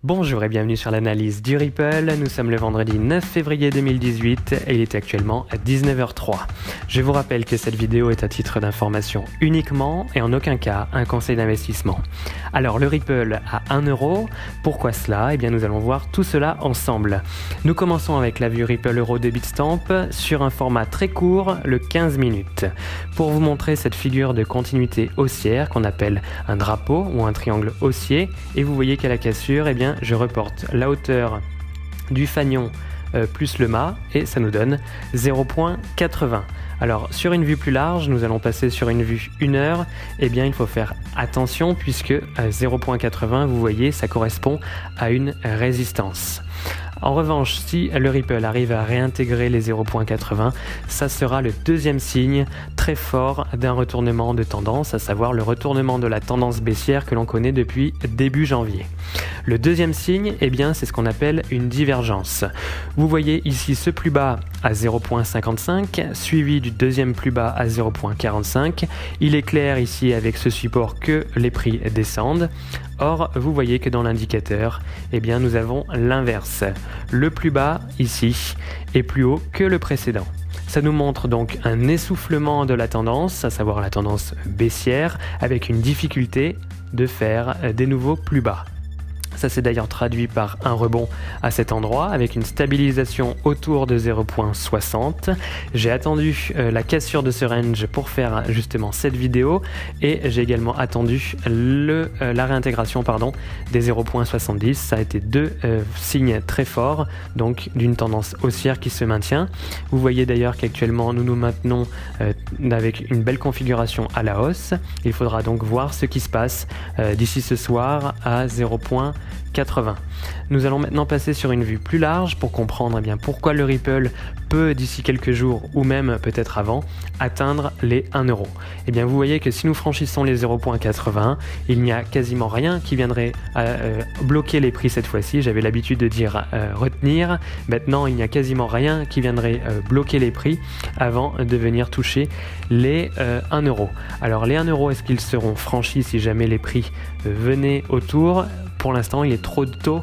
Bonjour et bienvenue sur l'analyse du Ripple. Nous sommes le vendredi 9 février 2018 et il est actuellement à 19h03. Je vous rappelle que cette vidéo est à titre d'information uniquement et en aucun cas un conseil d'investissement. Alors le Ripple à 1 euro, pourquoi cela? Eh bien nous allons voir tout cela ensemble. Nous commençons avec la vue Ripple Euro de Bitstamp sur un format très court, le 15 minutes. Pour vous montrer cette figure de continuité haussière qu'on appelle un drapeau ou un triangle haussier, et vous voyez qu'à la cassure, eh bien je reporte la hauteur du fanion plus le mât et ça nous donne 0.80. Alors sur une vue plus large, nous allons passer sur une vue 1 heure, eh bien il faut faire attention puisque 0.80, vous voyez, ça correspond à une résistance. En revanche, si le Ripple arrive à réintégrer les 0.80, ça sera le deuxième signe très fort d'un retournement de tendance, à savoir le retournement de la tendance baissière que l'on connaît depuis début janvier. Le deuxième signe, eh bien, c'est ce qu'on appelle une divergence. Vous voyez ici ce plus bas à 0.55, suivi du deuxième plus bas à 0.45. Il est clair ici avec ce support que les prix descendent. Or, vous voyez que dans l'indicateur, eh bien, nous avons l'inverse. Le plus bas, ici, est plus haut que le précédent. Ça nous montre donc un essoufflement de la tendance, à savoir la tendance baissière, avec une difficulté de faire des nouveaux plus bas. Ça s'est d'ailleurs traduit par un rebond à cet endroit avec une stabilisation autour de 0.60. J'ai attendu la cassure de ce range pour faire justement cette vidéo et j'ai également attendu la réintégration des 0.70. Ça a été deux signes très forts donc d'une tendance haussière qui se maintient. Vous voyez d'ailleurs qu'actuellement nous nous maintenons avec une belle configuration à la hausse. Il faudra donc voir ce qui se passe d'ici ce soir à 0.80. Nous allons maintenant passer sur une vue plus large pour comprendre pourquoi le Ripple peut d'ici quelques jours ou même peut-être avant atteindre les 1 euro. Et bien vous voyez que si nous franchissons les 0.80, il n'y a quasiment rien qui viendrait bloquer les prix cette fois-ci. J'avais l'habitude de dire retenir. Maintenant il n'y a quasiment rien qui viendrait bloquer les prix avant de venir toucher les 1 euro. Alors les 1 euro, est-ce qu'ils seront franchis si jamais les prix venaient autour? Pour l'instant, il est trop tôt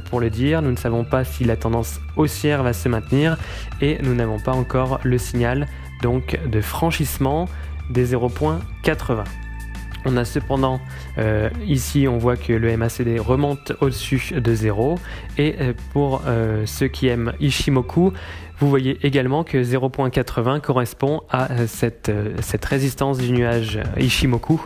pour le dire. Nous ne savons pas si la tendance haussière va se maintenir et nous n'avons pas encore le signal donc de franchissement des 0.80. On a cependant, ici on voit que le MACD remonte au-dessus de 0 et pour ceux qui aiment Ichimoku, vous voyez également que 0.80 correspond à cette résistance du nuage Ichimoku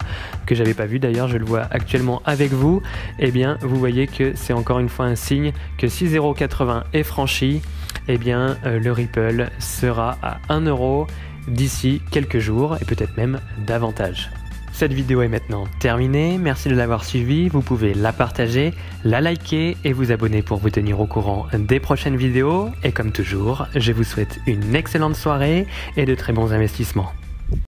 que j'avais pas vu d'ailleurs, je le vois actuellement avec vous. Eh bien vous voyez que c'est encore une fois un signe que si 0.80 est franchi, eh bien le Ripple sera à 1 euro d'ici quelques jours et peut-être même davantage. Cette vidéo est maintenant terminée, merci de l'avoir suivie, vous pouvez la partager, la liker et vous abonner pour vous tenir au courant des prochaines vidéos. Et comme toujours, je vous souhaite une excellente soirée et de très bons investissements.